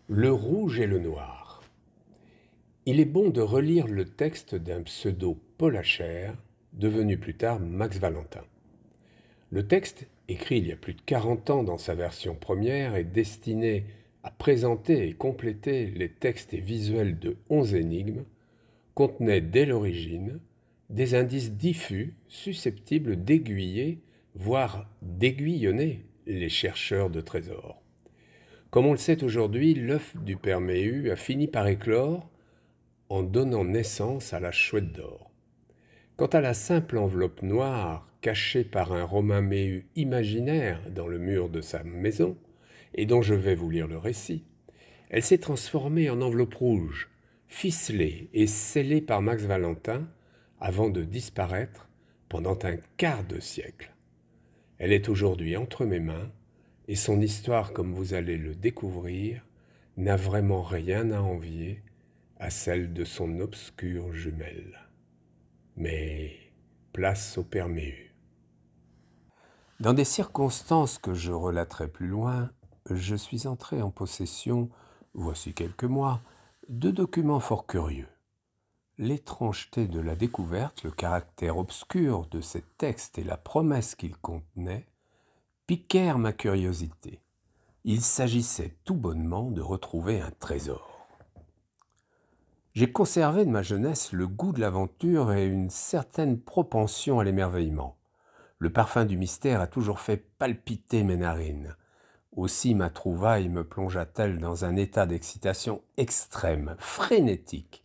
Le rouge et le noir. Il est bon de relire le texte d'un pseudo Paul Hacher, devenu plus tard Max Valentin. Le texte, écrit il y a plus de 40 ans dans sa version première, est destiné à présenter et compléter les textes et visuels de 11 énigmes, contenait dès l'origine des indices diffus susceptibles d'aiguiller, voire d'aiguillonner les chercheurs de trésors. Comme on le sait aujourd'hui, l'œuf du père Méhu a fini par éclore en donnant naissance à la chouette d'or. Quant à la simple enveloppe noire cachée par un Romain Méhu imaginaire dans le mur de sa maison, et dont je vais vous lire le récit, elle s'est transformée en enveloppe rouge, ficelée et scellée par Max Valentin avant de disparaître pendant un quart de siècle. Elle est aujourd'hui entre mes mains et son histoire, comme vous allez le découvrir, n'a vraiment rien à envier à celle de son obscure jumelle. Mais place au père Méhu. Dans des circonstances que je relaterai plus loin, je suis entré en possession, voici quelques mois, de documents fort curieux. L'étrangeté de la découverte, le caractère obscur de ces textes et la promesse qu'ils contenaient piquèrent ma curiosité. Il s'agissait tout bonnement de retrouver un trésor. J'ai conservé de ma jeunesse le goût de l'aventure et une certaine propension à l'émerveillement. Le parfum du mystère a toujours fait palpiter mes narines. Aussi ma trouvaille me plongea-t-elle dans un état d'excitation extrême, frénétique.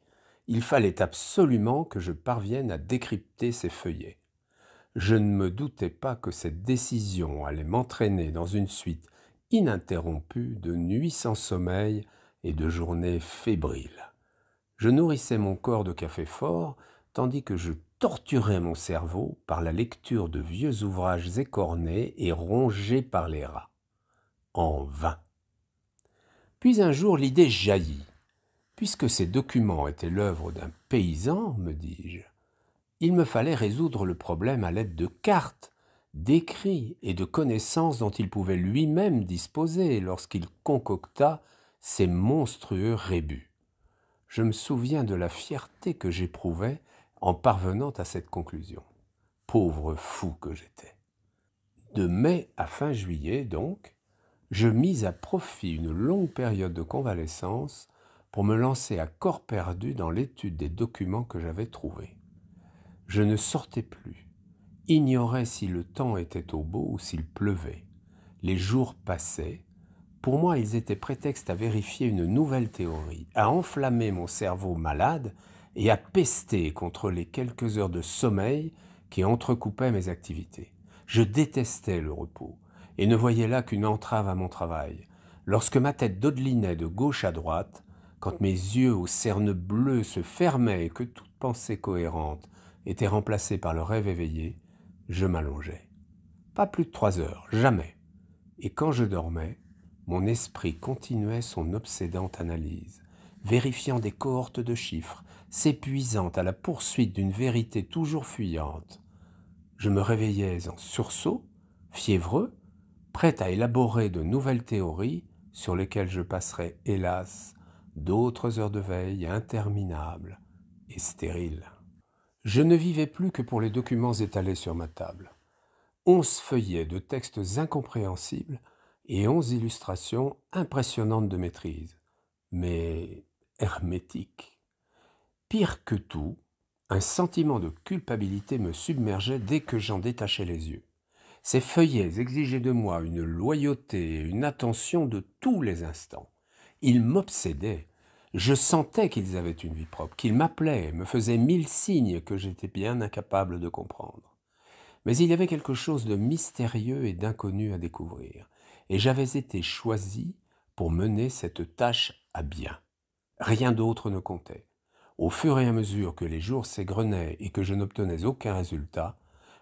Il fallait absolument que je parvienne à décrypter ces feuillets. Je ne me doutais pas que cette décision allait m'entraîner dans une suite ininterrompue de nuits sans sommeil et de journées fébriles. Je nourrissais mon corps de café fort, tandis que je torturais mon cerveau par la lecture de vieux ouvrages écornés et rongés par les rats. En vain. Puis un jour l'idée jaillit. Puisque ces documents étaient l'œuvre d'un paysan, me dis-je, il me fallait résoudre le problème à l'aide de cartes, d'écrits et de connaissances dont il pouvait lui-même disposer lorsqu'il concocta ces monstrueux rébus. Je me souviens de la fierté que j'éprouvais en parvenant à cette conclusion. Pauvre fou que j'étais. De mai à fin juillet, donc, je mis à profit une longue période de convalescence pour me lancer à corps perdu dans l'étude des documents que j'avais trouvés. Je ne sortais plus, ignorais si le temps était au beau ou s'il pleuvait. Les jours passaient. Pour moi, ils étaient prétexte à vérifier une nouvelle théorie, à enflammer mon cerveau malade et à pester contre les quelques heures de sommeil qui entrecoupaient mes activités. Je détestais le repos et ne voyais là qu'une entrave à mon travail. Lorsque ma tête dodelinait de gauche à droite, quand mes yeux aux cernes bleues se fermaient et que toute pensée cohérente était remplacée par le rêve éveillé, je m'allongeais. Pas plus de 3 heures, jamais. Et quand je dormais, mon esprit continuait son obsédante analyse, vérifiant des cohortes de chiffres, s'épuisant à la poursuite d'une vérité toujours fuyante. Je me réveillais en sursaut, fiévreux, prêt à élaborer de nouvelles théories sur lesquelles je passerais, hélas, d'autres heures de veille interminables et stériles. Je ne vivais plus que pour les documents étalés sur ma table. 11 feuillets de textes incompréhensibles et 11 illustrations impressionnantes de maîtrise, mais hermétiques. Pire que tout, un sentiment de culpabilité me submergeait dès que j'en détachais les yeux. Ces feuillets exigeaient de moi une loyauté et une attention de tous les instants. Ils m'obsédaient. Je sentais qu'ils avaient une vie propre, qu'ils m'appelaient, me faisaient 1000 signes que j'étais bien incapable de comprendre. Mais il y avait quelque chose de mystérieux et d'inconnu à découvrir, et j'avais été choisi pour mener cette tâche à bien. Rien d'autre ne comptait. Au fur et à mesure que les jours s'égrenaient et que je n'obtenais aucun résultat,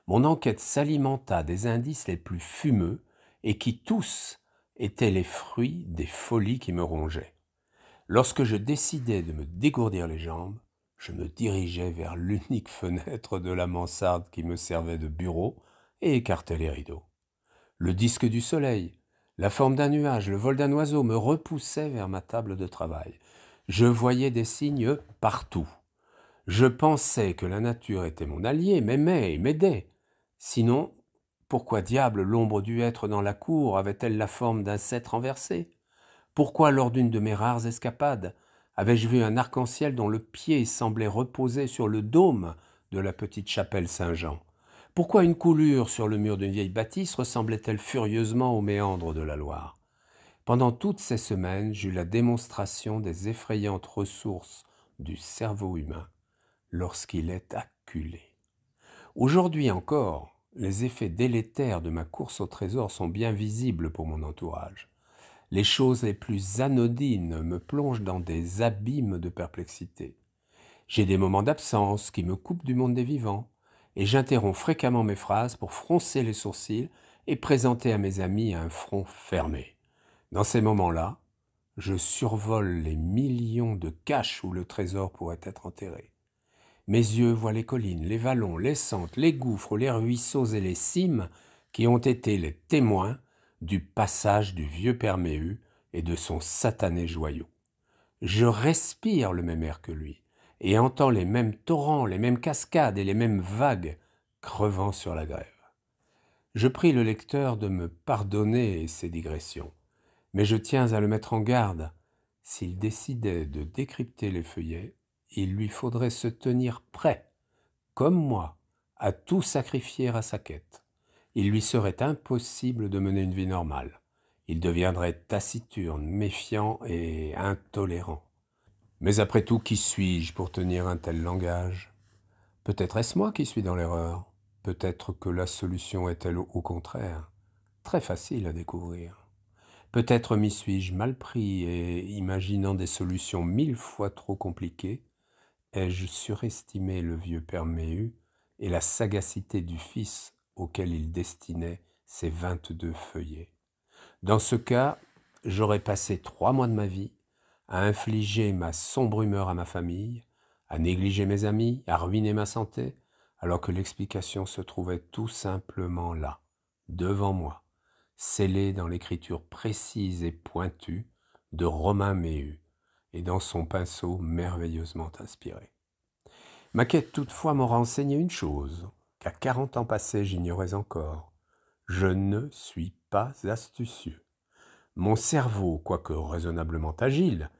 mon enquête s'alimenta des indices les plus fumeux et qui tous étaient les fruits des folies qui me rongeaient. Lorsque je décidai de me dégourdir les jambes, je me dirigeai vers l'unique fenêtre de la mansarde qui me servait de bureau et écartai les rideaux. Le disque du soleil, La forme d'un nuage, le vol d'un oiseau me repoussaient vers ma table de travail. Je voyais des signes partout. Je pensais que la nature était mon allié, m'aimait et m'aidait. Sinon, pourquoi diable l'ombre du hêtre dans la cour avait-elle la forme d'un cètre renversé? Pourquoi, lors d'une de mes rares escapades, avais-je vu un arc-en-ciel dont le pied semblait reposer sur le dôme de la petite chapelle Saint-Jean? Pourquoi une coulure sur le mur d'une vieille bâtisse ressemblait-elle furieusement aux méandres de la Loire? Pendant toutes ces semaines, j'eus la démonstration des effrayantes ressources du cerveau humain lorsqu'il est acculé. Aujourd'hui encore, les effets délétères de ma course au trésor sont bien visibles pour mon entourage. Les choses les plus anodines me plongent dans des abîmes de perplexité. J'ai des moments d'absence qui me coupent du monde des vivants, et j'interromps fréquemment mes phrases pour froncer les sourcils et présenter à mes amis un front fermé. Dans ces moments-là, je survole les millions de caches où le trésor pourrait être enterré. Mes yeux voient les collines, les vallons, les sentes, les gouffres, les ruisseaux et les cimes qui ont été les témoins du passage du vieux père Méhu et de son satané joyau. Je respire le même air que lui et entends les mêmes torrents, les mêmes cascades et les mêmes vagues crevant sur la grève. Je prie le lecteur de me pardonner ces digressions, mais je tiens à le mettre en garde. S'il décidait de décrypter les feuillets, il lui faudrait se tenir prêt, comme moi, à tout sacrifier à sa quête. Il lui serait impossible de mener une vie normale. Il deviendrait taciturne, méfiant et intolérant. Mais après tout, qui suis-je pour tenir un tel langage? Peut-être est-ce moi qui suis dans l'erreur. Peut-être que la solution est-elle au contraire très facile à découvrir. Peut-être m'y suis-je mal pris et, imaginant des solutions 1000 fois trop compliquées, ai-je surestimé le vieux père Méhu et la sagacité du fils auquel il destinait ses 22 feuillets. Dans ce cas, j'aurais passé 3 mois de ma vie à infliger ma sombre humeur à ma famille, à négliger mes amis, à ruiner ma santé, alors que l'explication se trouvait tout simplement là, devant moi, scellée dans l'écriture précise et pointue de Romain Méhu et dans son pinceau merveilleusement inspiré. Ma quête toutefois m'aura enseigné une chose, qu'à 40 ans passés j'ignorais encore. Je ne suis pas astucieux. Mon cerveau, quoique raisonnablement agile,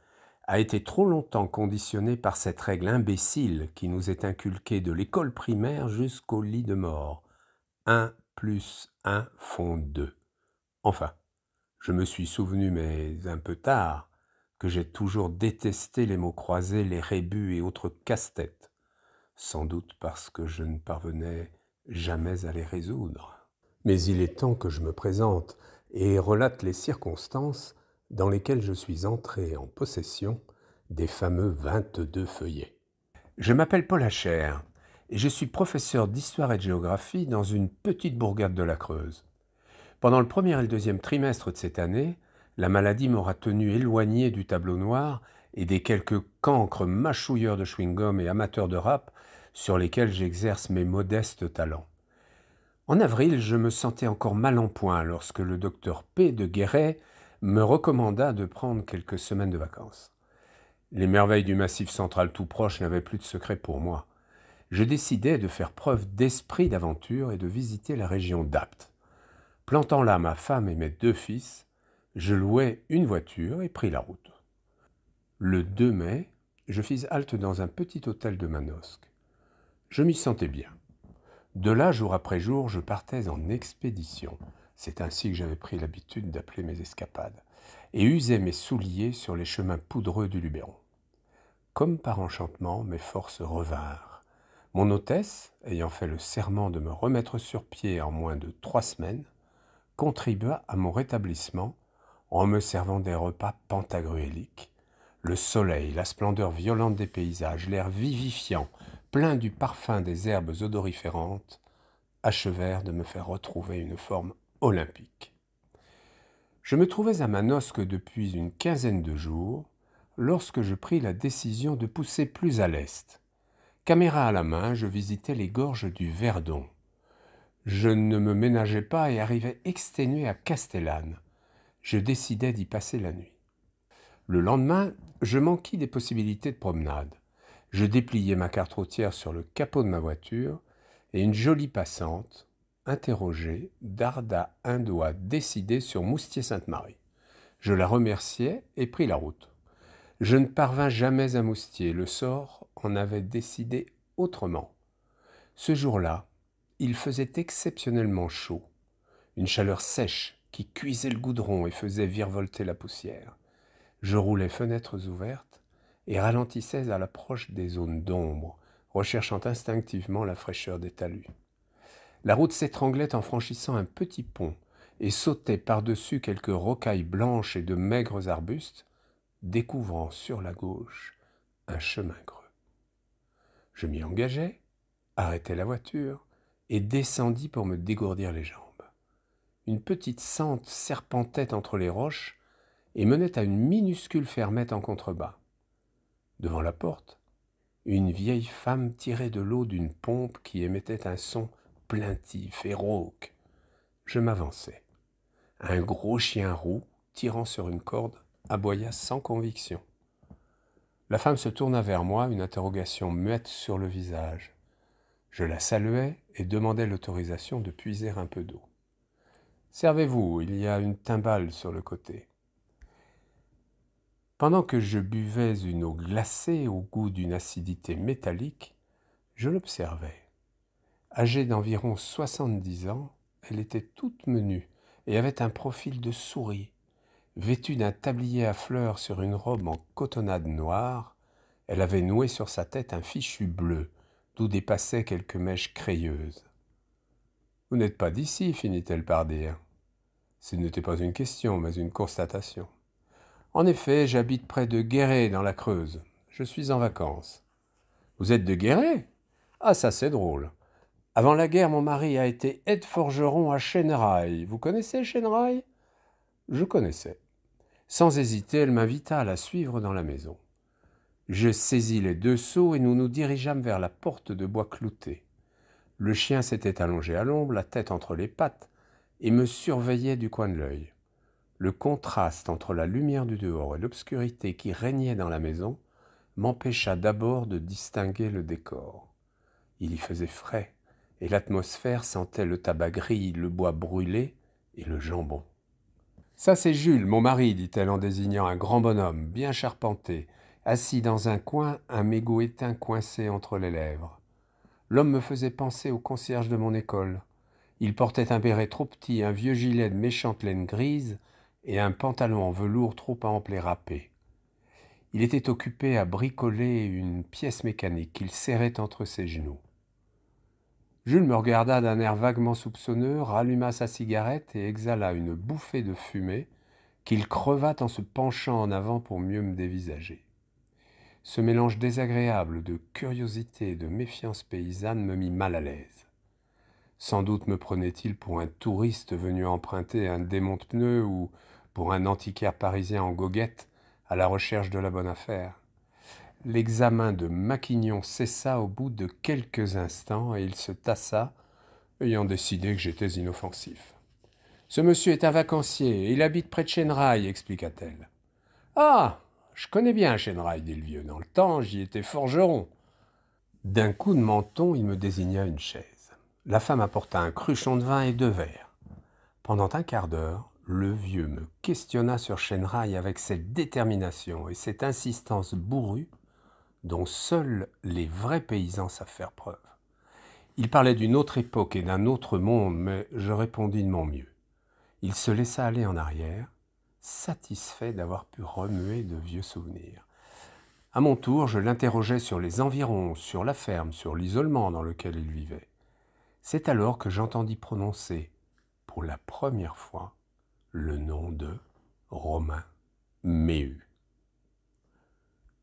a été trop longtemps conditionné par cette règle imbécile qui nous est inculquée de l'école primaire jusqu'au lit de mort. 1 plus 1 font 2. Enfin, je me suis souvenu, mais un peu tard, que j'ai toujours détesté les mots croisés, les rébus et autres casse-têtes, sans doute parce que je ne parvenais jamais à les résoudre. Mais il est temps que je me présente et relate les circonstances dans lesquelles je suis entré en possession des fameux 22 feuillets. Je m'appelle Paul Hacher et je suis professeur d'histoire et de géographie dans une petite bourgade de la Creuse. Pendant le premier et le deuxième trimestre de cette année, la maladie m'aura tenu éloigné du tableau noir et des quelques cancres mâchouilleurs de chewing-gum et amateurs de rap sur lesquels j'exerce mes modestes talents. En avril, je me sentais encore mal en point lorsque le docteur P. de Guéret me recommanda de prendre quelques semaines de vacances. Les merveilles du Massif central tout proche n'avaient plus de secret pour moi. Je décidai de faire preuve d'esprit d'aventure et de visiter la région d'Apt. Plantant là ma femme et mes 2 fils, je louai une voiture et pris la route. Le 2 mai, je fis halte dans un petit hôtel de Manosque. Je m'y sentais bien. De là, jour après jour, je partais en expédition. C'est ainsi que j'avais pris l'habitude d'appeler mes escapades, et usais mes souliers sur les chemins poudreux du Luberon. Comme par enchantement, mes forces revinrent. Mon hôtesse, ayant fait le serment de me remettre sur pied en moins de 3 semaines, contribua à mon rétablissement en me servant des repas pantagruéliques. Le soleil, la splendeur violente des paysages, l'air vivifiant, plein du parfum des herbes odoriférantes, achevèrent de me faire retrouver une forme olympique. Je me trouvais à Manosque depuis une quinzaine de jours, lorsque je pris la décision de pousser plus à l'est. Caméra à la main, je visitais les gorges du Verdon. Je ne me ménageais pas et arrivai exténué à Castellane. je décidai d'y passer la nuit. Le lendemain, je m'enquis des possibilités de promenade. Je dépliai ma carte routière sur le capot de ma voiture et une jolie passante, interrogée, darda un doigt décidé sur Moustier-Sainte-Marie. Je la remerciai et pris la route. Je ne parvins jamais à Moustier, le sort en avait décidé autrement. Ce jour-là, il faisait exceptionnellement chaud, une chaleur sèche qui cuisait le goudron et faisait virevolter la poussière. Je roulais fenêtres ouvertes et ralentissais à l'approche des zones d'ombre, recherchant instinctivement la fraîcheur des talus. La route s'étranglait en franchissant un petit pont et sautait par-dessus quelques rocailles blanches et de maigres arbustes, découvrant sur la gauche un chemin creux. Je m'y engageai, arrêtai la voiture et descendis pour me dégourdir les jambes. Une petite sente serpentait entre les roches et menait à une minuscule fermette en contrebas. Devant la porte, une vieille femme tirait de l'eau d'une pompe qui émettait un son plaintif et rauque. Je m'avançai. Un gros chien roux, tirant sur une corde, aboya sans conviction. La femme se tourna vers moi, une interrogation muette sur le visage. Je la saluai et demandai l'autorisation de puiser un peu d'eau. « Servez-vous, il y a une timbale sur le côté. » Pendant que je buvais une eau glacée au goût d'une acidité métallique, je l'observais. Âgée d'environ 70 ans, elle était toute menue et avait un profil de souris. Vêtue d'un tablier à fleurs sur une robe en cotonnade noire, elle avait noué sur sa tête un fichu bleu, d'où dépassaient quelques mèches crayeuses. « Vous n'êtes pas d'ici, finit-elle par dire. Ce n'était pas une question, mais une constatation. En effet, j'habite près de Guéret, dans la Creuse. Je suis en vacances. Vous êtes de Guéret? Ah, ça c'est drôle. Avant la guerre, mon mari a été aide-forgeron à Chêneraille. Vous connaissez Chêneraille? Je connaissais. Sans hésiter, elle m'invita à la suivre dans la maison. Je saisis les 2 seaux et nous nous dirigeâmes vers la porte de bois clouté. Le chien s'était allongé à l'ombre, la tête entre les pattes, et me surveillait du coin de l'œil. Le contraste entre la lumière du dehors et l'obscurité qui régnait dans la maison m'empêcha d'abord de distinguer le décor. Il y faisait frais, et l'atmosphère sentait le tabac gris, le bois brûlé et le jambon. « Ça c'est Jules, mon mari, dit-elle en désignant un grand bonhomme, bien charpenté, assis dans un coin, un mégot éteint coincé entre les lèvres. L'homme me faisait penser au concierge de mon école. Il portait un béret trop petit, un vieux gilet de méchante laine grise et un pantalon en velours trop ample et râpé. Il était occupé à bricoler une pièce mécanique qu'il serrait entre ses genoux. Jules me regarda d'un air vaguement soupçonneux, ralluma sa cigarette et exhala une bouffée de fumée qu'il creva en se penchant en avant pour mieux me dévisager. Ce mélange désagréable de curiosité et de méfiance paysanne me mit mal à l'aise. Sans doute me prenait-il pour un touriste venu emprunter un démonte-pneus ou pour un antiquaire parisien en goguette à la recherche de la bonne affaire. L'examen de Maquignon cessa au bout de quelques instants et il se tassa, ayant décidé que j'étais inoffensif. « Ce monsieur est un vacancier, il habite près de Chêneraille, expliqua-t-elle. « Ah, je connais bien Chêneraille, dit le vieux. Dans le temps, j'y étais forgeron. » D'un coup de menton, il me désigna une chaise. La femme apporta un cruchon de vin et 2 verres. Pendant un quart d'heure, le vieux me questionna sur Chêneraille avec cette détermination et cette insistance bourrue dont seuls les vrais paysans savent faire preuve. Il parlait d'une autre époque et d'un autre monde, mais je répondis de mon mieux. Il se laissa aller en arrière, satisfait d'avoir pu remuer de vieux souvenirs. À mon tour, je l'interrogeai sur les environs, sur la ferme, sur l'isolement dans lequel il vivait. C'est alors que j'entendis prononcer, pour la première fois, le nom de Romain Méhus.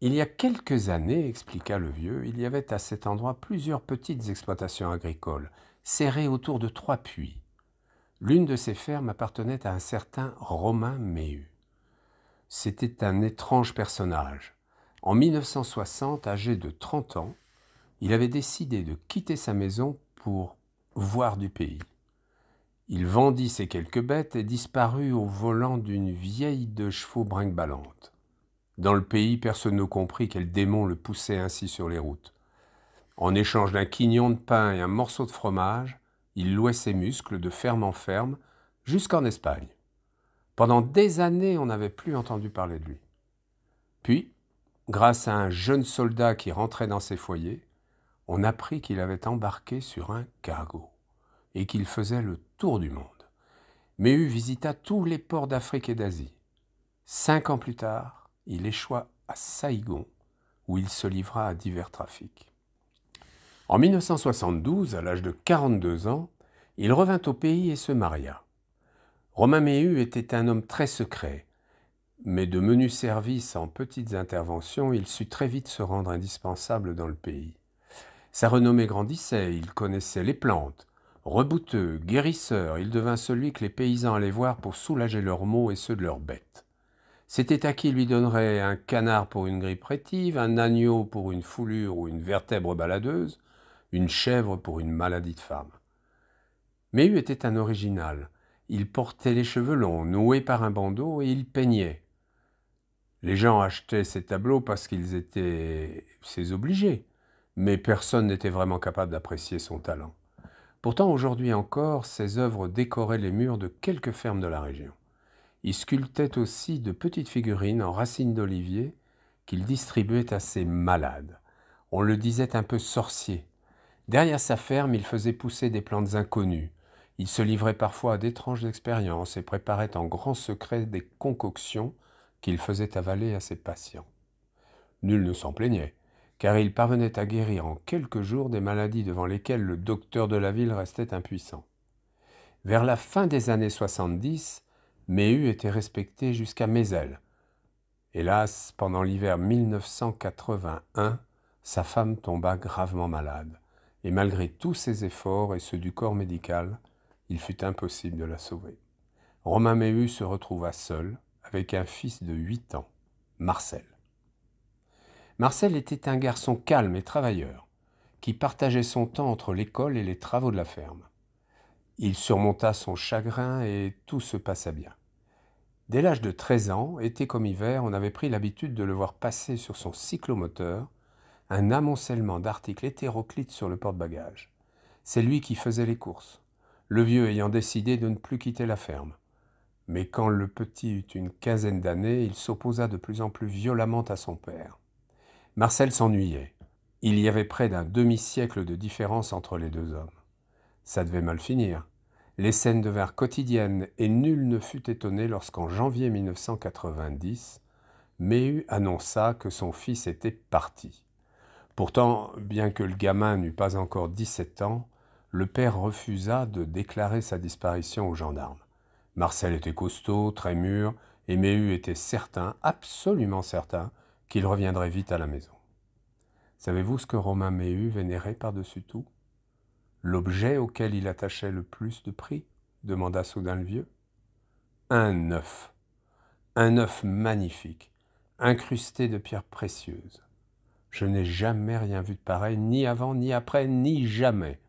Il y a quelques années, expliqua le vieux, il y avait à cet endroit plusieurs petites exploitations agricoles, serrées autour de 3 puits. L'une de ces fermes appartenait à un certain Romain Méhus. C'était un étrange personnage. En 1960, âgé de 30 ans, il avait décidé de quitter sa maison pour voir du pays. Il vendit ses quelques bêtes et disparut au volant d'une vieille de chevaux brinque-ballante. Dans le pays, personne ne comprit quel démon le poussait ainsi sur les routes. En échange d'un quignon de pain et un morceau de fromage, il louait ses muscles de ferme en ferme jusqu'en Espagne. Pendant des années, on n'avait plus entendu parler de lui. Puis, grâce à un jeune soldat qui rentrait dans ses foyers, on apprit qu'il avait embarqué sur un cargo et qu'il faisait le tour du monde. Méhu visita tous les ports d'Afrique et d'Asie. 5 ans plus tard, il échoua à Saïgon, où il se livra à divers trafics. En 1972, à l'âge de 42 ans, il revint au pays et se maria. Romain Méhu était un homme très secret, mais de menus services en petites interventions, il sut très vite se rendre indispensable dans le pays. Sa renommée grandissait, il connaissait les plantes. Rebouteux, guérisseur, il devint celui que les paysans allaient voir pour soulager leurs maux et ceux de leurs bêtes. C'était à qui lui donnerait un canard pour une grippe rétive, un agneau pour une foulure ou une vertèbre baladeuse, une chèvre pour une maladie de femme. Méhu était un original. Il portait les cheveux longs, noués par un bandeau, et il peignait. Les gens achetaient ses tableaux parce qu'ils étaient ses obligés, mais personne n'était vraiment capable d'apprécier son talent. Pourtant, aujourd'hui encore, ses œuvres décoraient les murs de quelques fermes de la région. Il sculptait aussi de petites figurines en racines d'olivier qu'il distribuait à ses malades. On le disait un peu sorcier. Derrière sa ferme, il faisait pousser des plantes inconnues. Il se livrait parfois à d'étranges expériences et préparait en grand secret des concoctions qu'il faisait avaler à ses patients. Nul ne s'en plaignait, car il parvenait à guérir en quelques jours des maladies devant lesquelles le docteur de la ville restait impuissant. Vers la fin des années 70, Méhu était respecté jusqu'à Mézelles. Hélas, pendant l'hiver 1981, sa femme tomba gravement malade, et malgré tous ses efforts et ceux du corps médical, il fut impossible de la sauver. Romain Méhu se retrouva seul, avec un fils de 8 ans, Marcel. Marcel était un garçon calme et travailleur, qui partageait son temps entre l'école et les travaux de la ferme. Il surmonta son chagrin et tout se passa bien. Dès l'âge de 13 ans, été comme hiver, on avait pris l'habitude de le voir passer sur son cyclomoteur, un amoncellement d'articles hétéroclites sur le porte-bagages. C'est lui qui faisait les courses, le vieux ayant décidé de ne plus quitter la ferme. Mais quand le petit eut une quinzaine d'années, il s'opposa de plus en plus violemment à son père. Marcel s'ennuyait. Il y avait près d'un demi-siècle de différence entre les deux hommes. Ça devait mal finir. Les scènes devinrent quotidiennes et nul ne fut étonné lorsqu'en janvier 1990, Méhu annonça que son fils était parti. Pourtant, bien que le gamin n'eût pas encore 17 ans, le père refusa de déclarer sa disparition aux gendarmes. Marcel était costaud, très mûr, et Méhu était certain, absolument certain, qu'il reviendrait vite à la maison. Savez-vous ce que Romain Méhu vénérait par-dessus tout? L'objet auquel il attachait le plus de prix? Demanda soudain le vieux. Un œuf magnifique, incrusté de pierres précieuses. Je n'ai jamais rien vu de pareil, ni avant, ni après, ni jamais.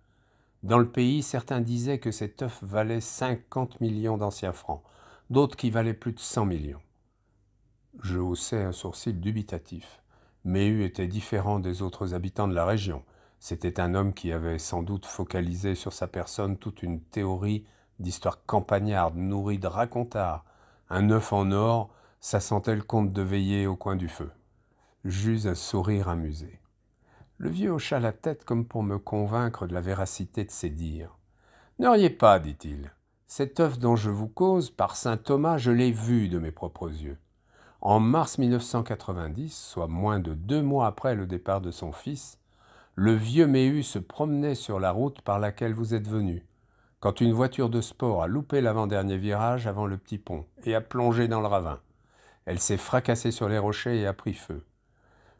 Dans le pays, certains disaient que cet œuf valait 50 millions d'anciens francs, d'autres qui valaient plus de 100 millions. Je haussai un sourcil dubitatif. Méhu était différent des autres habitants de la région. C'était un homme qui avait sans doute focalisé sur sa personne toute une théorie d'histoire campagnarde nourrie de racontars. Un œuf en or, ça sentait le conte de veillée au coin du feu. J'eus un sourire amusé. Le vieux hocha la tête comme pour me convaincre de la véracité de ses dires. « Ne riez pas, dit-il. Cet œuf dont je vous cause, par saint Thomas, je l'ai vu de mes propres yeux. En mars 1990, soit moins de 2 mois après le départ de son fils, le vieux Méhu se promenait sur la route par laquelle vous êtes venu, quand une voiture de sport a loupé l'avant-dernier virage avant le petit pont et a plongé dans le ravin. Elle s'est fracassée sur les rochers et a pris feu.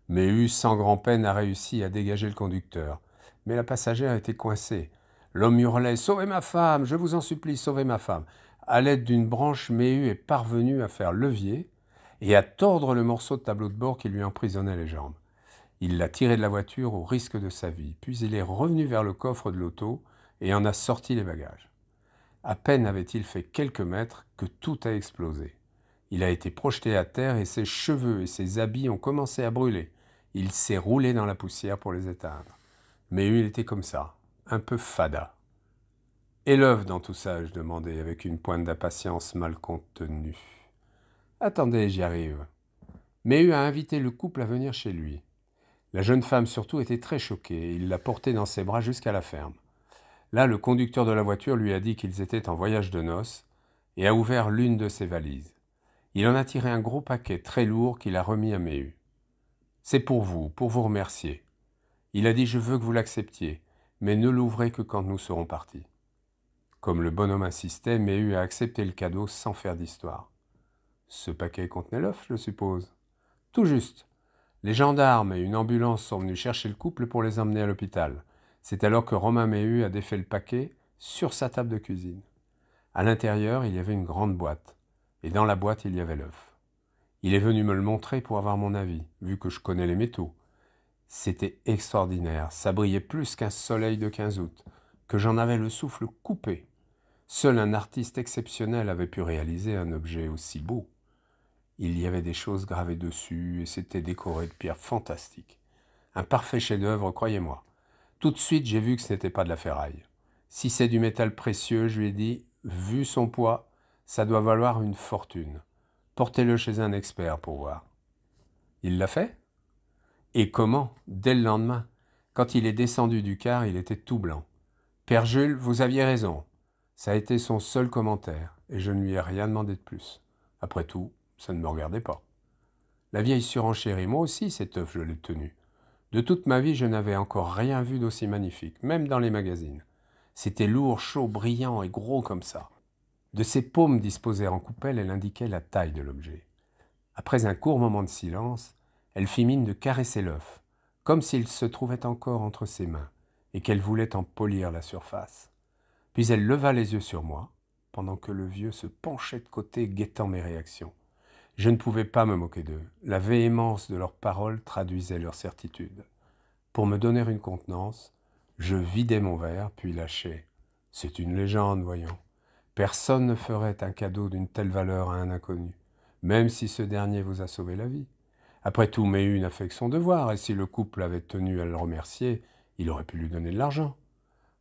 Méhu, sans grand-peine, a réussi à dégager le conducteur, mais la passagère était coincée. L'homme hurlait « Sauvez ma femme, je vous en supplie, sauvez ma femme !» À l'aide d'une branche, Méhu est parvenu à faire levier et à tordre le morceau de tableau de bord qui lui emprisonnait les jambes. Il l'a tiré de la voiture au risque de sa vie, puis il est revenu vers le coffre de l'auto et en a sorti les bagages. À peine avait-il fait quelques mètres que tout a explosé. Il a été projeté à terre et ses cheveux et ses habits ont commencé à brûler. Il s'est roulé dans la poussière pour les éteindre. Mais il était comme ça, un peu fada. « Et l'œuf dans tout ça ?» je demandai avec une pointe d'impatience mal contenue. « Attendez, j'y arrive. » Méhu a invité le couple à venir chez lui. La jeune femme surtout était très choquée et il l'a portée dans ses bras jusqu'à la ferme. Là, le conducteur de la voiture lui a dit qu'ils étaient en voyage de noces et a ouvert l'une de ses valises. Il en a tiré un gros paquet très lourd qu'il a remis à Méhu. « C'est pour vous remercier. » Il a dit « Je veux que vous l'acceptiez, mais ne l'ouvrez que quand nous serons partis. » Comme le bonhomme insistait, Méhu a accepté le cadeau sans faire d'histoire. Ce paquet contenait l'œuf, je suppose. Tout juste. Les gendarmes et une ambulance sont venus chercher le couple pour les emmener à l'hôpital. C'est alors que Romain Méhu a défait le paquet sur sa table de cuisine. À l'intérieur, il y avait une grande boîte. Et dans la boîte, il y avait l'œuf. Il est venu me le montrer pour avoir mon avis, vu que je connais les métaux. C'était extraordinaire, ça brillait plus qu'un soleil de 15 août, que j'en avais le souffle coupé. Seul un artiste exceptionnel avait pu réaliser un objet aussi beau. Il y avait des choses gravées dessus et c'était décoré de pierres fantastiques. Un parfait chef-d'œuvre, croyez-moi. Tout de suite, j'ai vu que ce n'était pas de la ferraille. Si c'est du métal précieux, je lui ai dit, vu son poids, ça doit valoir une fortune. Portez-le chez un expert pour voir. Il l'a fait ? Et comment ? Dès le lendemain. Quand il est descendu du car, il était tout blanc. « Père Jules, vous aviez raison. » Ça a été son seul commentaire, et je ne lui ai rien demandé de plus. Après tout, ça ne me regardait pas. La vieille surenchérit, moi aussi cet œuf je l'ai tenu. De toute ma vie, je n'avais encore rien vu d'aussi magnifique, même dans les magazines. C'était lourd, chaud, brillant et gros comme ça. De ses paumes disposées en coupelle, elle indiquait la taille de l'objet. Après un court moment de silence, elle fit mine de caresser l'œuf, comme s'il se trouvait encore entre ses mains, et qu'elle voulait en polir la surface. Puis elle leva les yeux sur moi, pendant que le vieux se penchait de côté, guettant mes réactions. Je ne pouvais pas me moquer d'eux. La véhémence de leurs paroles traduisait leur certitude. Pour me donner une contenance, je vidai mon verre, puis lâchai. C'est une légende, voyons. Personne ne ferait un cadeau d'une telle valeur à un inconnu, même si ce dernier vous a sauvé la vie. Après tout, Méhu n'a fait que son devoir, et si le couple avait tenu à le remercier, il aurait pu lui donner de l'argent.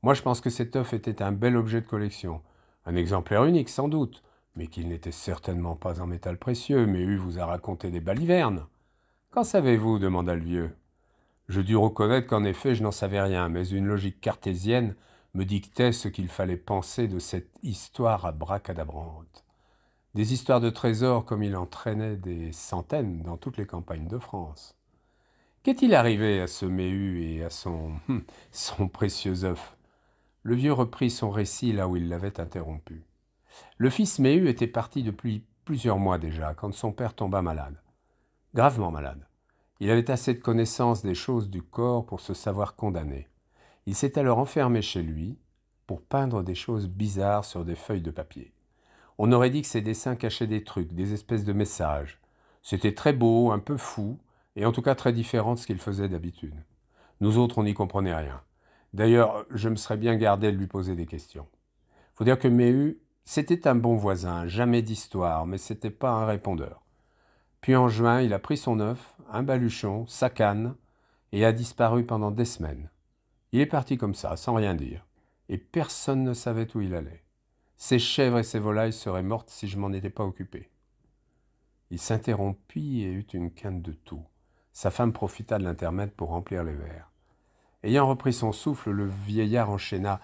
Moi, je pense que cet œuf était un bel objet de collection. Un exemplaire unique, sans doute, mais qu'il n'était certainement pas en métal précieux. Méhu vous a raconté des balivernes. Qu'en savez-vous ? Demanda le vieux. Je dus reconnaître qu'en effet, je n'en savais rien, mais une logique cartésienne me dictait ce qu'il fallait penser de cette histoire abracadabrante. Des histoires de trésors comme il en traînait des centaines dans toutes les campagnes de France. Qu'est-il arrivé à ce Méhu et à son précieux œuf ? Le vieux reprit son récit là où il l'avait interrompu. Le fils Méhu était parti depuis plusieurs mois déjà, quand son père tomba malade. Gravement malade. Il avait assez de connaissance des choses du corps pour se savoir condamné. Il s'est alors enfermé chez lui pour peindre des choses bizarres sur des feuilles de papier. On aurait dit que ses dessins cachaient des trucs, des espèces de messages. C'était très beau, un peu fou, et en tout cas très différent de ce qu'il faisait d'habitude. Nous autres, on n'y comprenait rien. D'ailleurs, je me serais bien gardé de lui poser des questions. Faut dire que Méhu, c'était un bon voisin, jamais d'histoire, mais c'était pas un répondeur. Puis en juin, il a pris son œuf, un baluchon, sa canne, et a disparu pendant des semaines. Il est parti comme ça, sans rien dire, et personne ne savait où il allait. Ses chèvres et ses volailles seraient mortes si je m'en étais pas occupé. Il s'interrompit et eut une quinte de toux. Sa femme profita de l'intermède pour remplir les verres. Ayant repris son souffle, le vieillard enchaîna.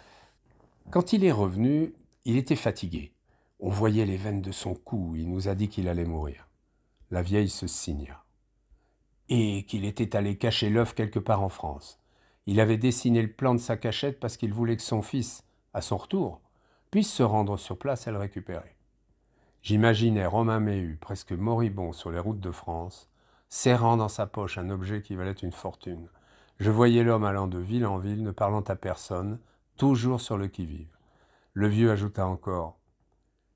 Quand il est revenu, il était fatigué. On voyait les veines de son cou, il nous a dit qu'il allait mourir. La vieille se signa. Et qu'il était allé cacher l'œuf quelque part en France. Il avait dessiné le plan de sa cachette parce qu'il voulait que son fils, à son retour, puisse se rendre sur place et le récupérer. J'imaginais Romain Méhu, presque moribond sur les routes de France, serrant dans sa poche un objet qui valait une fortune. Je voyais l'homme allant de ville en ville, ne parlant à personne, toujours sur le qui-vive. Le vieux ajouta encore.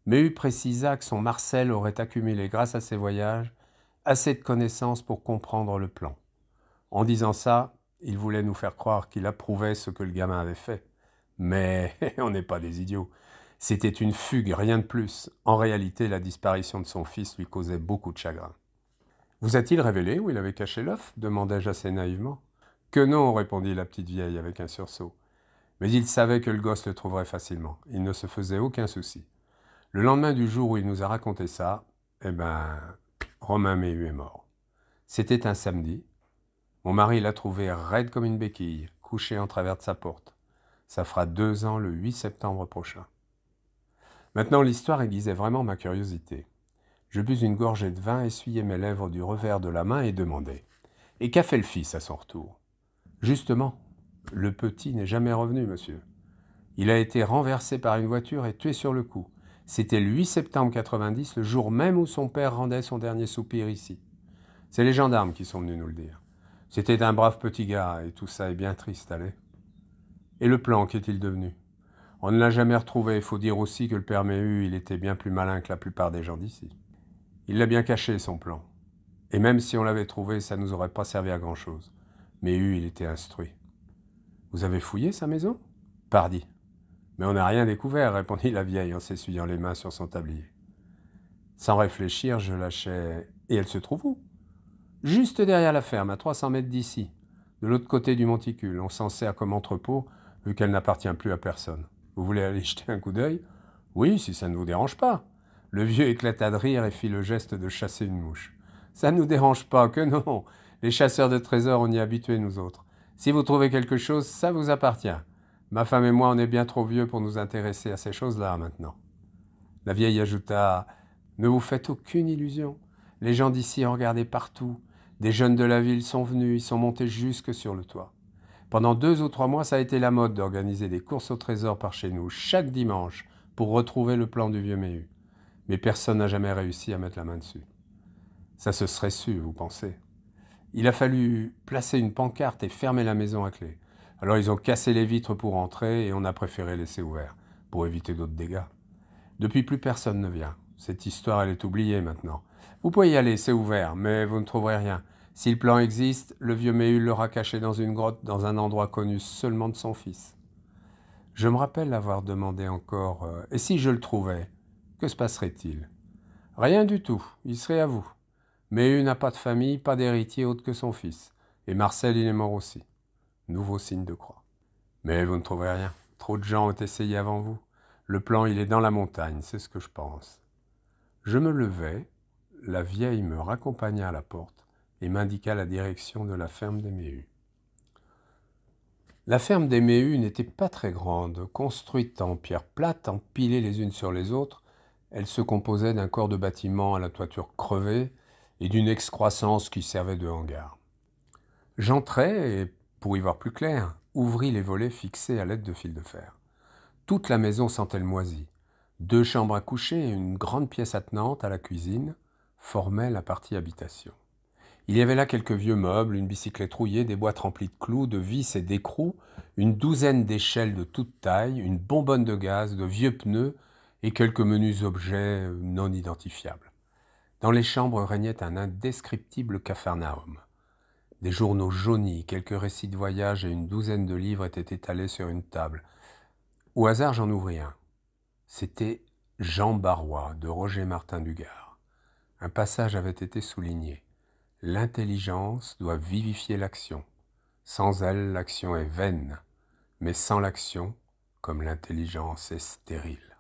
Méhu précisa que son Marcel aurait accumulé, grâce à ses voyages, assez de connaissances pour comprendre le plan. En disant ça, il voulait nous faire croire qu'il approuvait ce que le gamin avait fait. Mais on n'est pas des idiots. C'était une fugue, rien de plus. En réalité, la disparition de son fils lui causait beaucoup de chagrin. « Vous a-t-il révélé où il avait caché l'œuf » demandai-je assez naïvement. « Que non, répondit la petite vieille avec un sursaut. Mais il savait que le gosse le trouverait facilement. Il ne se faisait aucun souci. Le lendemain du jour où il nous a raconté ça, Romain Méhu est mort. C'était un samedi. Mon mari l'a trouvé raide comme une béquille, couché en travers de sa porte. Ça fera 2 ans le 8 septembre prochain. Maintenant, l'histoire aiguisait vraiment ma curiosité. Je bus une gorgée de vin, essuyai mes lèvres du revers de la main et demandai « Et qu'a fait le fils à son retour ?»« Justement, le petit n'est jamais revenu, monsieur. Il a été renversé par une voiture et tué sur le coup. C'était le 8 septembre 90, le jour même où son père rendait son dernier soupir ici. C'est les gendarmes qui sont venus nous le dire. C'était un brave petit gars, et tout ça est bien triste, allez. Et le plan, qu'est-il devenu? On ne l'a jamais retrouvé. Il faut dire aussi que le père Méhu, il était bien plus malin que la plupart des gens d'ici. Il l'a bien caché, son plan. Et même si on l'avait trouvé, ça ne nous aurait pas servi à grand-chose. Méhu, il était instruit. Vous avez fouillé sa maison? Pardi. Mais on n'a rien découvert, répondit la vieille en s'essuyant les mains sur son tablier. Sans réfléchir, je lâchai. Et elle se trouve où? Juste derrière la ferme, à 300 mètres d'ici, de l'autre côté du monticule. On s'en sert comme entrepôt, vu qu'elle n'appartient plus à personne. Vous voulez aller jeter un coup d'œil? Oui, si ça ne vous dérange pas. Le vieux éclata de rire et fit le geste de chasser une mouche. Ça ne nous dérange pas, que non. Les chasseurs de trésors, on y est habitués, nous autres. Si vous trouvez quelque chose, ça vous appartient. Ma femme et moi, on est bien trop vieux pour nous intéresser à ces choses-là maintenant. La vieille ajouta « Ne vous faites aucune illusion. Les gens d'ici ont regardé partout. Des jeunes de la ville sont venus, ils sont montés jusque sur le toit. Pendant 2 ou 3 mois, ça a été la mode d'organiser des courses au trésor par chez nous, chaque dimanche, pour retrouver le plan du vieux Méhu. Mais personne n'a jamais réussi à mettre la main dessus. Ça se serait su, vous pensez. Il a fallu placer une pancarte et fermer la maison à clé. Alors ils ont cassé les vitres pour entrer et on a préféré laisser ouvert, pour éviter d'autres dégâts. Depuis, plus personne ne vient. Cette histoire, elle est oubliée maintenant. Vous pouvez y aller, c'est ouvert, mais vous ne trouverez rien. Si le plan existe, le vieux Méhu l'aura caché dans une grotte, dans un endroit connu seulement de son fils. Je me rappelle avoir demandé encore « Et si je le trouvais, que se passerait-il » ? Rien du tout, il serait à vous. Méhu n'a pas de famille, pas d'héritier autre que son fils. Et Marcel, il est mort aussi. Nouveau signe de croix. Mais vous ne trouverez rien. Trop de gens ont essayé avant vous. Le plan, il est dans la montagne, c'est ce que je pense. Je me levai, la vieille me raccompagna à la porte et m'indiqua la direction de la ferme des Méhu. La ferme des Méhu n'était pas très grande, construite en pierre plate, empilées les unes sur les autres. Elle se composait d'un corps de bâtiment à la toiture crevée et d'une excroissance qui servait de hangar. J'entrai et, pour y voir plus clair, ouvris les volets fixés à l'aide de fils de fer. Toute la maison sentait le moisi. 2 chambres à coucher et une grande pièce attenante à la cuisine formaient la partie habitation. Il y avait là quelques vieux meubles, une bicyclette rouillée, des boîtes remplies de clous, de vis et d'écrous, une douzaine d'échelles de toute taille, une bonbonne de gaz, de vieux pneus et quelques menus objets non identifiables. Dans les chambres régnait un indescriptible capharnaüm. Des journaux jaunis, quelques récits de voyage et une douzaine de livres étaient étalés sur une table. Au hasard, j'en ouvris un. C'était Jean Barrois de Roger Martin du Gard. Un passage avait été souligné. L'intelligence doit vivifier l'action. Sans elle, l'action est vaine, mais sans l'action, comme l'intelligence est stérile.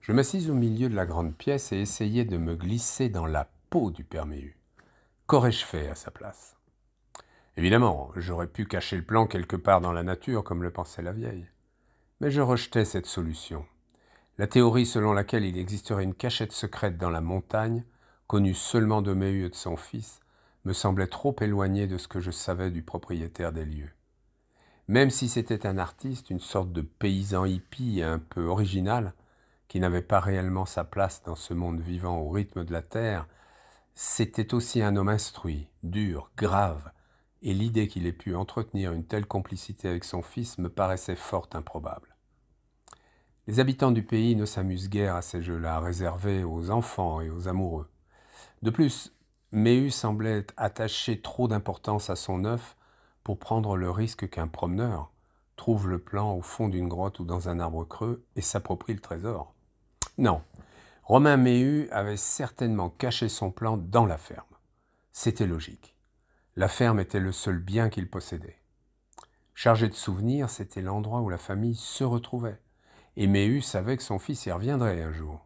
Je m'assis au milieu de la grande pièce et essayai de me glisser dans la peau du père Méhu. Qu'aurais-je fait à sa place? Évidemment, j'aurais pu cacher le plan quelque part dans la nature, comme le pensait la vieille. Mais je rejetais cette solution. La théorie selon laquelle il existerait une cachette secrète dans la montagne, connue seulement de Méhu et de son fils, me semblait trop éloignée de ce que je savais du propriétaire des lieux. Même si c'était un artiste, une sorte de paysan hippie un peu original, qui n'avait pas réellement sa place dans ce monde vivant au rythme de la terre, c'était aussi un homme instruit, dur, grave, et l'idée qu'il ait pu entretenir une telle complicité avec son fils me paraissait fort improbable. Les habitants du pays ne s'amusent guère à ces jeux-là, réservés aux enfants et aux amoureux. De plus, Méhu semblait attacher trop d'importance à son œuf pour prendre le risque qu'un promeneur, trouve le plan au fond d'une grotte ou dans un arbre creux et s'approprie le trésor. Non, Romain Méhu avait certainement caché son plan dans la ferme. C'était logique. La ferme était le seul bien qu'il possédait. Chargé de souvenirs, c'était l'endroit où la famille se retrouvait. Et Méhu savait que son fils y reviendrait un jour.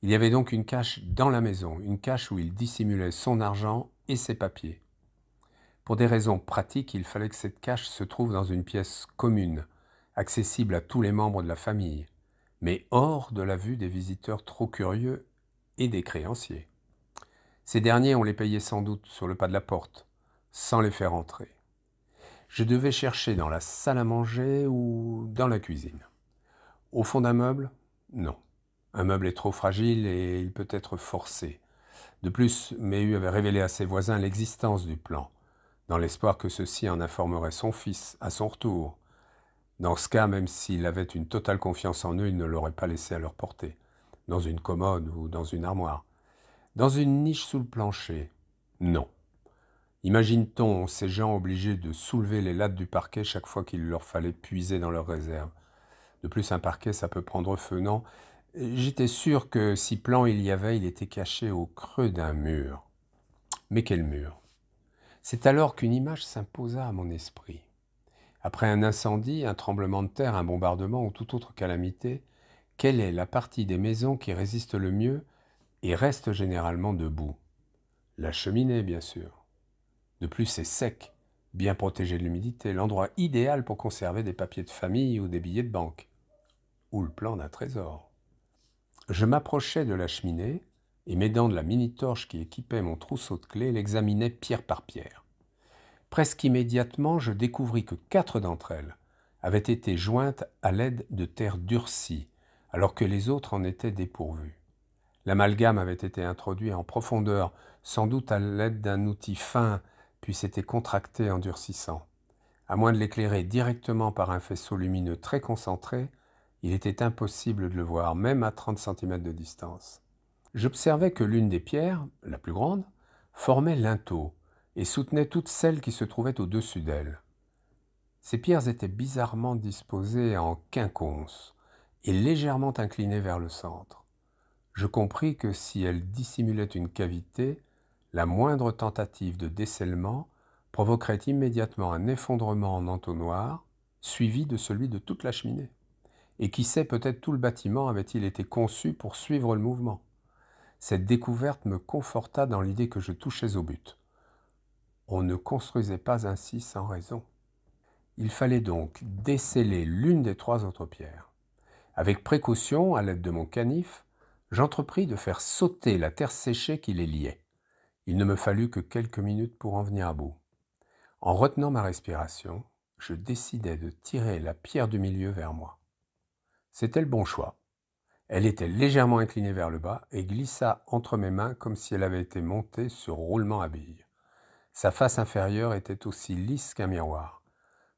Il y avait donc une cache dans la maison, une cache où il dissimulait son argent et ses papiers. Pour des raisons pratiques, il fallait que cette cache se trouve dans une pièce commune, accessible à tous les membres de la famille, mais hors de la vue des visiteurs trop curieux et des créanciers. Ces derniers, on les payait sans doute sur le pas de la porte, sans les faire entrer. Je devais chercher dans la salle à manger ou dans la cuisine. Au fond d'un meuble? Non. Un meuble est trop fragile et il peut être forcé. De plus, Méhu avait révélé à ses voisins l'existence du plan, dans l'espoir que ceux-ci en informaient son fils à son retour. Dans ce cas, même s'il avait une totale confiance en eux, il ne l'aurait pas laissé à leur portée, dans une commode ou dans une armoire. Dans une niche sous le plancher? Non. Imagine-t-on ces gens obligés de soulever les lattes du parquet chaque fois qu'il leur fallait puiser dans leurs réserves? De plus, un parquet, ça peut prendre feu, non? J'étais sûr que si plan il y avait, il était caché au creux d'un mur. Mais quel mur? C'est alors qu'une image s'imposa à mon esprit. Après un incendie, un tremblement de terre, un bombardement ou toute autre calamité, quelle est la partie des maisons qui résiste le mieux et reste généralement debout? La cheminée, bien sûr. De plus, c'est sec, bien protégé de l'humidité, l'endroit idéal pour conserver des papiers de famille ou des billets de banque, ou le plan d'un trésor. Je m'approchai de la cheminée et, m'aidant de la mini-torche qui équipait mon trousseau de clés, l'examinai pierre par pierre. Presque immédiatement, je découvris que 4 d'entre elles avaient été jointes à l'aide de terre durcie, alors que les autres en étaient dépourvues. L'amalgame avait été introduit en profondeur, sans doute à l'aide d'un outil fin, puis s'était contracté en durcissant. À moins de l'éclairer directement par un faisceau lumineux très concentré, il était impossible de le voir, même à 30 cm de distance. J'observai que l'une des pierres, la plus grande, formait linteau et soutenait toutes celles qui se trouvaient au-dessus d'elle. Ces pierres étaient bizarrement disposées en quinconce et légèrement inclinées vers le centre. Je compris que si elles dissimulaient une cavité, la moindre tentative de descellement provoquerait immédiatement un effondrement en entonnoir, suivi de celui de toute la cheminée. Et qui sait, peut-être tout le bâtiment avait-il été conçu pour suivre le mouvement. Cette découverte me conforta dans l'idée que je touchais au but. On ne construisait pas ainsi sans raison. Il fallait donc desceller l'une des 3 autres pierres. Avec précaution, à l'aide de mon canif, j'entrepris de faire sauter la terre séchée qui les liait. Il ne me fallut que quelques minutes pour en venir à bout. En retenant ma respiration, je décidai de tirer la pierre du milieu vers moi. C'était le bon choix. Elle était légèrement inclinée vers le bas et glissa entre mes mains comme si elle avait été montée sur roulement à billes. Sa face inférieure était aussi lisse qu'un miroir.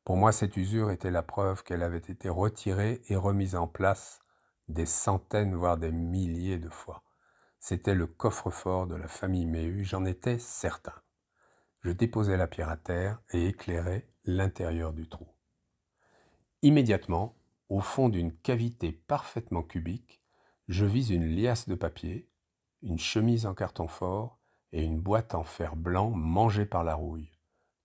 Pour moi, cette usure était la preuve qu'elle avait été retirée et remise en place des centaines, voire des milliers de fois. C'était le coffre-fort de la famille Méhu, j'en étais certain. Je déposai la pierre à terre et éclairai l'intérieur du trou. Immédiatement, au fond d'une cavité parfaitement cubique, je vis une liasse de papier, une chemise en carton fort et une boîte en fer blanc mangée par la rouille.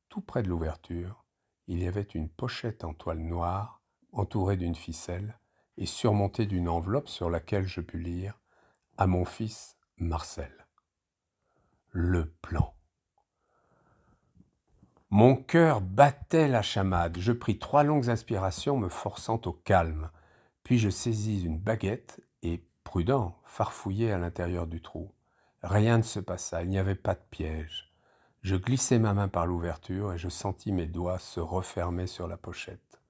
Tout près de l'ouverture, il y avait une pochette en toile noire, entourée d'une ficelle et surmontée d'une enveloppe sur laquelle je pus lire « À mon fils Marcel ». Le plan. Mon cœur battait la chamade. Je pris 3 longues inspirations, me forçant au calme. Puis je saisis une baguette et, prudent, farfouillai à l'intérieur du trou. Rien ne se passa, il n'y avait pas de piège. Je glissai ma main par l'ouverture et je sentis mes doigts se refermer sur la pochette.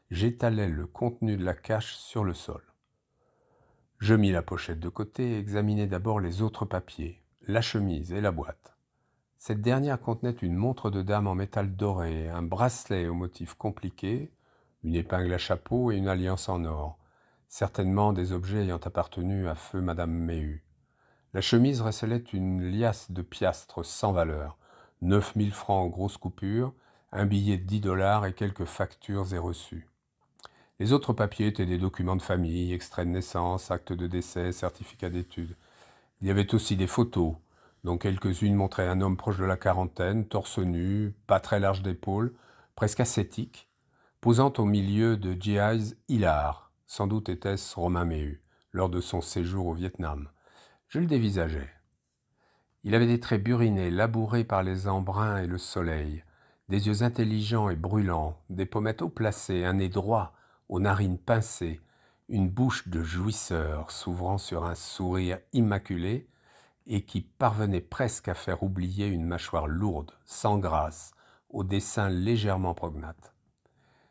J'étalai le contenu de la cache sur le sol. Je mis la pochette de côté et examinai d'abord les autres papiers, la chemise et la boîte. Cette dernière contenait une montre de dame en métal doré, un bracelet au motif compliqué, une épingle à chapeau et une alliance en or, certainement des objets ayant appartenu à feu Madame Méhu. La chemise recelait une liasse de piastres sans valeur, 9 000 francs en grosses coupures, un billet de 10 $ et quelques factures et reçus. Les autres papiers étaient des documents de famille, extraits de naissance, actes de décès, certificats d'études. Il y avait aussi des photos, dont quelques-unes montraient un homme proche de la quarantaine, torse nu, pas très large d'épaules, presque ascétique, posant au milieu de G.I. Hillard, sans doute était-ce Romain Méhu, lors de son séjour au Vietnam. Je le dévisageais. Il avait des traits burinés, labourés par les embruns et le soleil, des yeux intelligents et brûlants, des pommettes haut placées, un nez droit, aux narines pincées, une bouche de jouisseur s'ouvrant sur un sourire immaculé et qui parvenait presque à faire oublier une mâchoire lourde, sans grâce, au dessin légèrement prognate.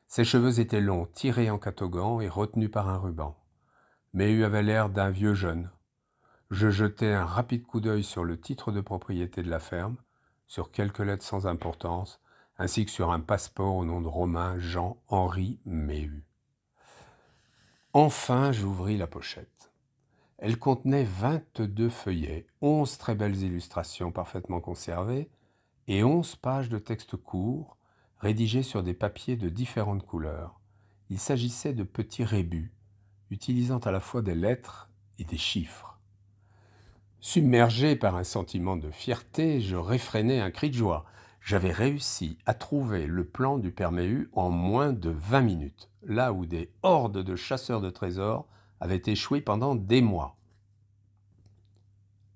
Ses cheveux étaient longs, tirés en catogan et retenus par un ruban. Méhu avait l'air d'un vieux jeune. Je jetai un rapide coup d'œil sur le titre de propriété de la ferme, sur quelques lettres sans importance, ainsi que sur un passeport au nom de Romain Jean-Henri Méhu. Enfin, j'ouvris la pochette. Elle contenait 22 feuillets, 11 très belles illustrations parfaitement conservées et 11 pages de texte court, rédigés sur des papiers de différentes couleurs. Il s'agissait de petits rébus, utilisant à la fois des lettres et des chiffres. Submergé par un sentiment de fierté, je réfrénai un cri de joie. J'avais réussi à trouver le plan du père Méhu en moins de 20 minutes, là où des hordes de chasseurs de trésors avaient échoué pendant des mois.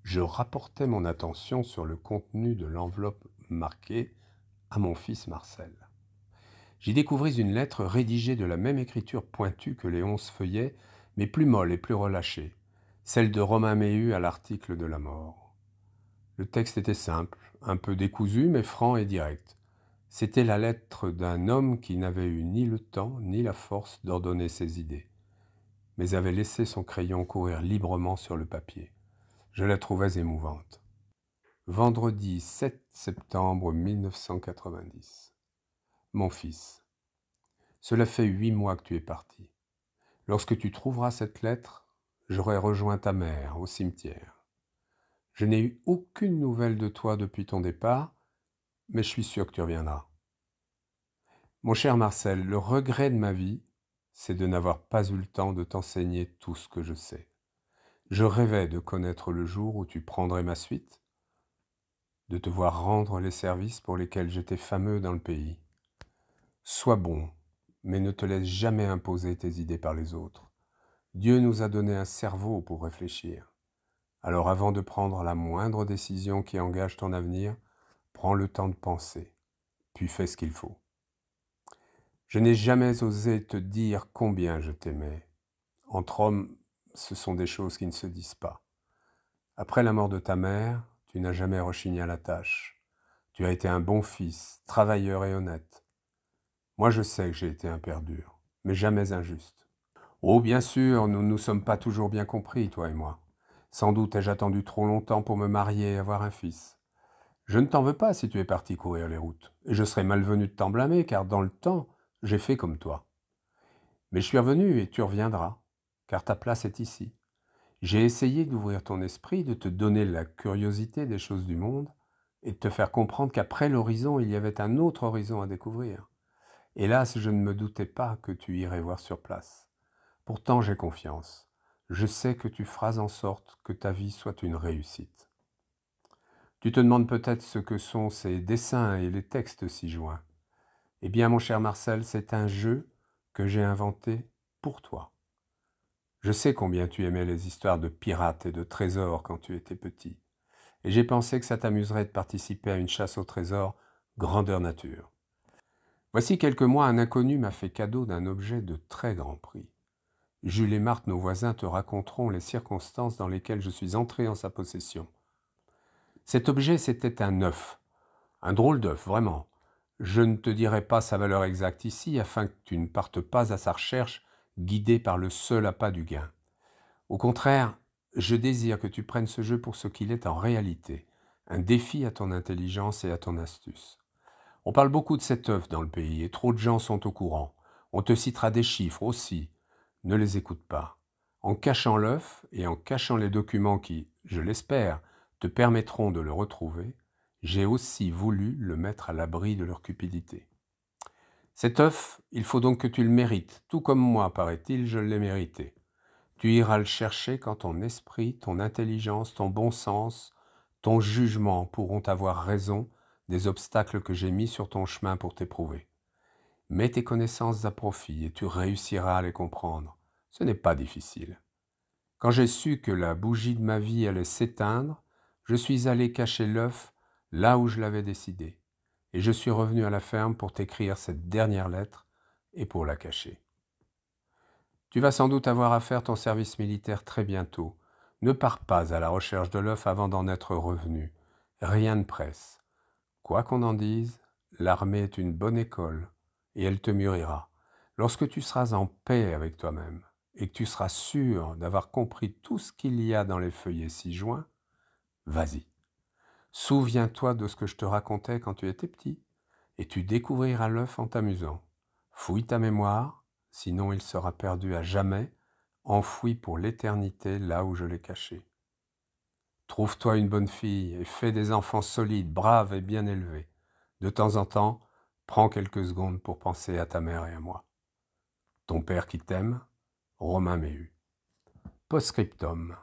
Je rapportai mon attention sur le contenu de l'enveloppe marquée à mon fils Marcel. J'y découvris une lettre rédigée de la même écriture pointue que les 11 feuillets, mais plus molle et plus relâchée, celle de Romain Méhu à l'article de la mort. Le texte était simple, un peu décousu, mais franc et direct. C'était la lettre d'un homme qui n'avait eu ni le temps ni la force d'ordonner ses idées, mais avait laissé son crayon courir librement sur le papier. Je la trouvais émouvante. Vendredi 7 septembre 1990. Mon fils, cela fait 8 mois que tu es parti. Lorsque tu trouveras cette lettre, j'aurai rejoint ta mère au cimetière. Je n'ai eu aucune nouvelle de toi depuis ton départ, mais je suis sûr que tu reviendras. Mon cher Marcel, le regret de ma vie, c'est de n'avoir pas eu le temps de t'enseigner tout ce que je sais. Je rêvais de connaître le jour où tu prendrais ma suite, de te voir rendre les services pour lesquels j'étais fameux dans le pays. Sois bon, mais ne te laisse jamais imposer tes idées par les autres. Dieu nous a donné un cerveau pour réfléchir. Alors avant de prendre la moindre décision qui engage ton avenir, prends le temps de penser, puis fais ce qu'il faut. Je n'ai jamais osé te dire combien je t'aimais. Entre hommes, ce sont des choses qui ne se disent pas. Après la mort de ta mère, tu n'as jamais rechigné à la tâche. Tu as été un bon fils, travailleur et honnête. Moi, je sais que j'ai été un père dur, mais jamais injuste. Oh, bien sûr, nous ne nous sommes pas toujours bien compris, toi et moi. Sans doute ai-je attendu trop longtemps pour me marier et avoir un fils. Je ne t'en veux pas si tu es parti courir les routes, et je serais malvenu de t'en blâmer, car dans le temps, j'ai fait comme toi. Mais je suis revenu et tu reviendras, car ta place est ici. J'ai essayé d'ouvrir ton esprit, de te donner la curiosité des choses du monde, et de te faire comprendre qu'après l'horizon, il y avait un autre horizon à découvrir. Hélas, je ne me doutais pas que tu irais voir sur place. Pourtant, j'ai confiance. Je sais que tu feras en sorte que ta vie soit une réussite. Tu te demandes peut-être ce que sont ces dessins et les textes ci joints. Eh bien, mon cher Marcel, c'est un jeu que j'ai inventé pour toi. Je sais combien tu aimais les histoires de pirates et de trésors quand tu étais petit, et j'ai pensé que ça t'amuserait de participer à une chasse au trésor grandeur nature. Voici quelques mois, un inconnu m'a fait cadeau d'un objet de très grand prix. Jules et Marthe, nos voisins, te raconteront les circonstances dans lesquelles je suis entré en sa possession. Cet objet, c'était un œuf. Un drôle d'œuf, vraiment. Je ne te dirai pas sa valeur exacte ici, afin que tu ne partes pas à sa recherche, guidé par le seul appât du gain. Au contraire, je désire que tu prennes ce jeu pour ce qu'il est en réalité, un défi à ton intelligence et à ton astuce. On parle beaucoup de cet œuf dans le pays, et trop de gens sont au courant. On te citera des chiffres aussi. Ne les écoute pas. En cachant l'œuf et en cachant les documents qui, je l'espère, te permettront de le retrouver, j'ai aussi voulu le mettre à l'abri de leur cupidité. Cet œuf, il faut donc que tu le mérites, tout comme moi, paraît-il, je l'ai mérité. Tu iras le chercher quand ton esprit, ton intelligence, ton bon sens, ton jugement pourront avoir raison des obstacles que j'ai mis sur ton chemin pour t'éprouver. Mets tes connaissances à profit et tu réussiras à les comprendre. Ce n'est pas difficile. Quand j'ai su que la bougie de ma vie allait s'éteindre, je suis allé cacher l'œuf là où je l'avais décidé, et je suis revenu à la ferme pour t'écrire cette dernière lettre et pour la cacher. Tu vas sans doute avoir à faire ton service militaire très bientôt. Ne pars pas à la recherche de l'œuf avant d'en être revenu. Rien ne presse. Quoi qu'on en dise, l'armée est une bonne école, et elle te mûrira. Lorsque tu seras en paix avec toi-même, et que tu seras sûr d'avoir compris tout ce qu'il y a dans les feuillets ci-joints, vas-y. Souviens-toi de ce que je te racontais quand tu étais petit, et tu découvriras l'œuf en t'amusant. Fouille ta mémoire, sinon il sera perdu à jamais, enfoui pour l'éternité là où je l'ai caché. Trouve-toi une bonne fille et fais des enfants solides, braves et bien élevés. De temps en temps, prends quelques secondes pour penser à ta mère et à moi. Ton père qui t'aime, Romain Méhu. Post-scriptum.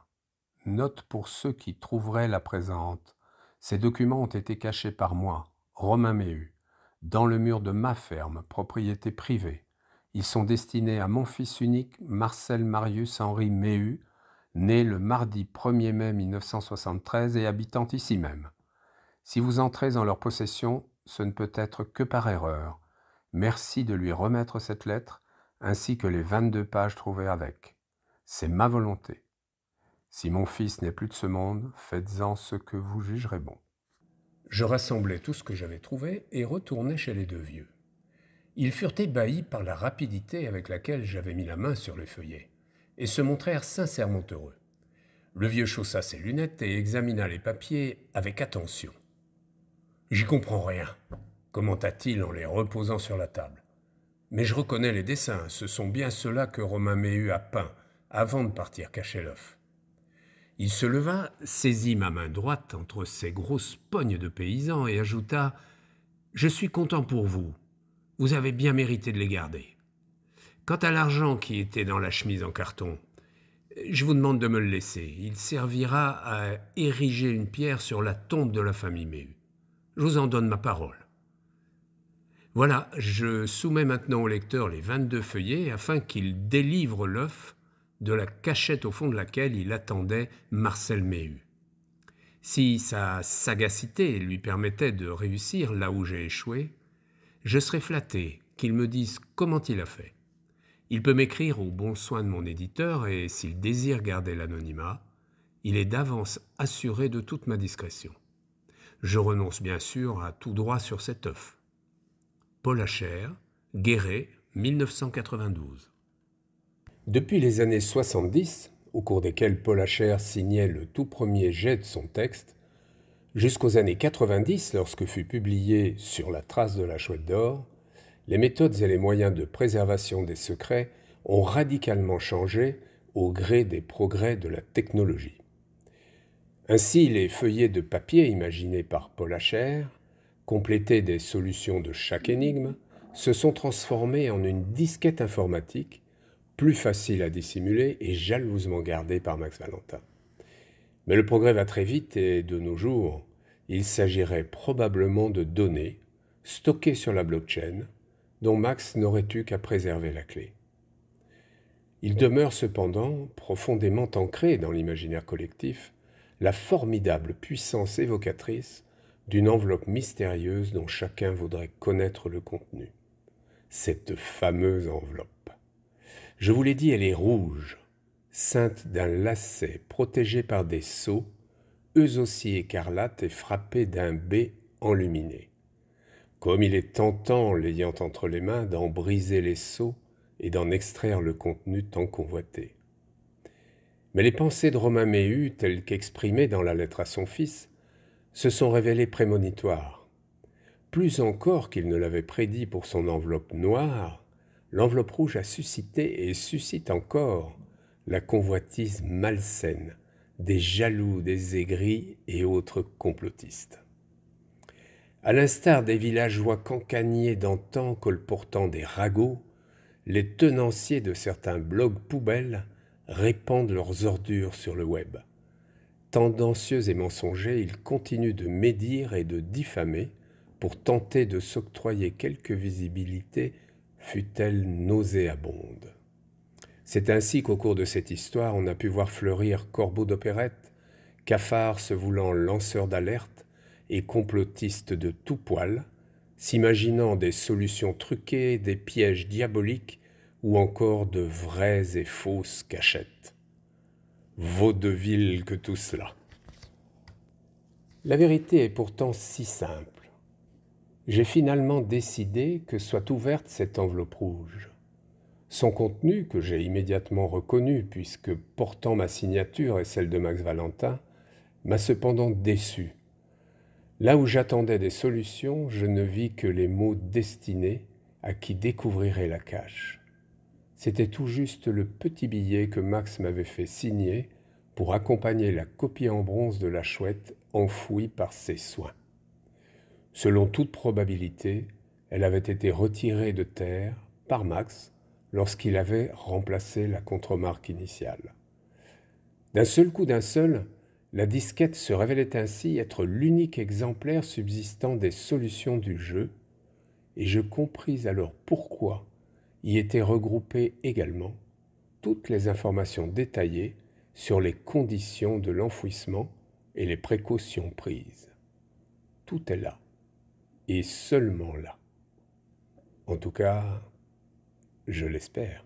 Note pour ceux qui trouveraient la présente. Ces documents ont été cachés par moi, Romain Méhu, dans le mur de ma ferme, propriété privée. Ils sont destinés à mon fils unique, Marcel Marius Henri Méhu, né le mardi 1er mai 1973 et habitant ici même. Si vous entrez en leur possession, ce ne peut être que par erreur. Merci de lui remettre cette lettre, ainsi que les 22 pages trouvées avec. C'est ma volonté. Si mon fils n'est plus de ce monde, faites-en ce que vous jugerez bon. Je rassemblai tout ce que j'avais trouvé et retournai chez les deux vieux. Ils furent ébahis par la rapidité avec laquelle j'avais mis la main sur les feuillets, et se montrèrent sincèrement heureux. Le vieux chaussa ses lunettes et examina les papiers avec attention. « J'y comprends rien », commenta-t-il en les reposant sur la table. « Mais je reconnais les dessins, ce sont bien ceux-là que Romain Méhu a peints avant de partir cacher l'œuf. » Il se leva, saisit ma main droite entre ses grosses pognes de paysan et ajouta « Je suis content pour vous. Vous avez bien mérité de les garder. Quant à l'argent qui était dans la chemise en carton, je vous demande de me le laisser. Il servira à ériger une pierre sur la tombe de la famille Méhu. Je vous en donne ma parole. Voilà, je soumets maintenant au lecteur les 22 feuillets afin qu'il délivre l'œuf de la cachette au fond de laquelle il attendait Marcel Méhu. Si sa sagacité lui permettait de réussir là où j'ai échoué, je serais flatté qu'il me dise comment il a fait. Il peut m'écrire au bon soin de mon éditeur et s'il désire garder l'anonymat, il est d'avance assuré de toute ma discrétion. Je renonce bien sûr à tout droit sur cet œuf. Paul Hacher, Guéret, 1992. Depuis les années 70, au cours desquelles Paul Hacher signait le tout premier jet de son texte, jusqu'aux années 90, lorsque fut publié Sur la trace de la chouette d'or, les méthodes et les moyens de préservation des secrets ont radicalement changé au gré des progrès de la technologie. Ainsi, les feuillets de papier imaginés par Paul Hacher, complétés des solutions de chaque énigme, se sont transformés en une disquette informatique, plus facile à dissimuler et jalousement gardée par Max Valentin. Mais le progrès va très vite et, de nos jours, il s'agirait probablement de données stockées sur la blockchain, dont Max n'aurait eu qu'à préserver la clé. Il demeure cependant profondément ancré dans l'imaginaire collectif la formidable puissance évocatrice d'une enveloppe mystérieuse dont chacun voudrait connaître le contenu. Cette fameuse enveloppe. Je vous l'ai dit, elle est rouge, ceinte d'un lacet protégé par des sceaux, eux aussi écarlates et frappés d'un B enluminé. Comme il est tentant, l'ayant entre les mains, d'en briser les sceaux et d'en extraire le contenu tant convoité. Mais les pensées de Romain Méhu, telles qu'exprimées dans la lettre à son fils, se sont révélées prémonitoires. Plus encore qu'il ne l'avait prédit pour son enveloppe noire, l'enveloppe rouge a suscité et suscite encore la convoitise malsaine des jaloux, des aigris et autres complotistes. À l'instar des villageois cancaniers d'antan colportant des ragots, les tenanciers de certains blogs poubelles répandent leurs ordures sur le web. Tendancieux et mensongers, ils continuent de médire et de diffamer pour tenter de s'octroyer quelque visibilité, fût-elle nauséabonde. C'est ainsi qu'au cours de cette histoire, on a pu voir fleurir corbeaux d'opérette, cafards se voulant lanceurs d'alerte et complotistes de tout poil, s'imaginant des solutions truquées, des pièges diaboliques ou encore de vraies et fausses cachettes. Vaudeville que tout cela. La vérité est pourtant si simple. J'ai finalement décidé que soit ouverte cette enveloppe rouge. Son contenu, que j'ai immédiatement reconnu puisque portant ma signature et celle de Max Valentin, m'a cependant déçu. Là où j'attendais des solutions, je ne vis que les mots destinés à qui découvrirait la cache. C'était tout juste le petit billet que Max m'avait fait signer pour accompagner la copie en bronze de la chouette enfouie par ses soins. Selon toute probabilité, elle avait été retirée de terre par Max lorsqu'il avait remplacé la contremarque initiale. D'un seul coup la disquette se révélait ainsi être l'unique exemplaire subsistant des solutions du jeu, et je compris alors pourquoi y étaient regroupées également toutes les informations détaillées sur les conditions de l'enfouissement et les précautions prises. Tout est là, et seulement là. En tout cas, je l'espère.